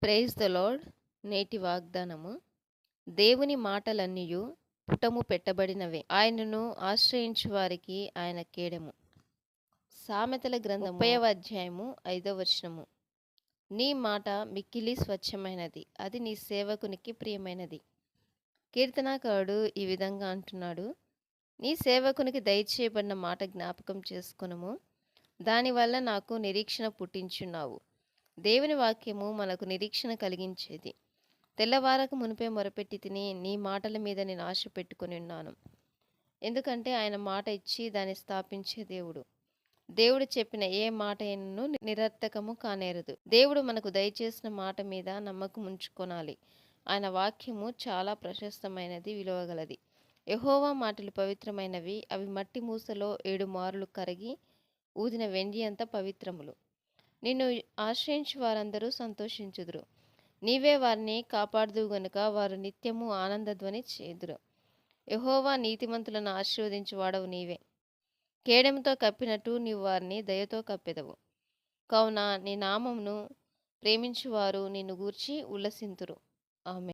Praise the lord. నేటి వాగ్దానము. దేవుని మాటలన్నీయు పుటము పెట్టబడినవే, ఆయనను ఆశ్రయించు వారికి ఆయన కేడెము. సామెతల గ్రంథము 30వ అధ్యాయము 5వ వచనము. నీ మాట మిక్కిలి స్వచ్ఛమైనది, అది నీ సేవకునికి ప్రియమైనది. కీర్తనాకారుడు ఈ విధంగా అంటున్నాడు, నీ సేవకునికి దయచేయబడిన మాట జ్ఞాపకం చేసుకొనుము, దానివల్ల నాకు నిరీక్షణ పుట్టించున్నావు. దేవుని వాక్యము మనకు నిరీక్షణ కలిగించేది. తెల్లవారకు మునిపే మొరపెట్టి తిని నీ మాటల మీద నేను ఆశ పెట్టుకుని ఉన్నాను. ఎందుకంటే ఆయన మాట ఇచ్చి దాన్ని స్థాపించే దేవుడు. దేవుడు చెప్పిన ఏ మాట అయినను నిరర్థకము కానేరదు. దేవుడు మనకు దయచేసిన మాట మీద నమ్మకం ఉంచుకొనాలి. ఆయన వాక్యము చాలా ప్రశస్తమైనది, విలువగలది. యెహోవా మాటలు పవిత్రమైనవి, అవి మట్టి మూసలో 7 మారులు కరిగి ఊదిన వెండి అంత పవిత్రములు. నిన్ను ఆశ్రయించు వారందరూ సంతోషించుదురు. నీవే వారిని కాపాడుదువు గనుక వారు నిత్యము ఆనందధ్వని చేదురు. యెహోవా నీతిమంతులను ఆశీర్వదించు వాడవు నీవే. కేడెముతో కప్పినట్టు నీవు వారిని దయతో కప్పెదవు. కావున నీ నామమును ప్రేమించువారు నిన్ను గూర్చి ఉల్లసింతురు. ఆమేన్.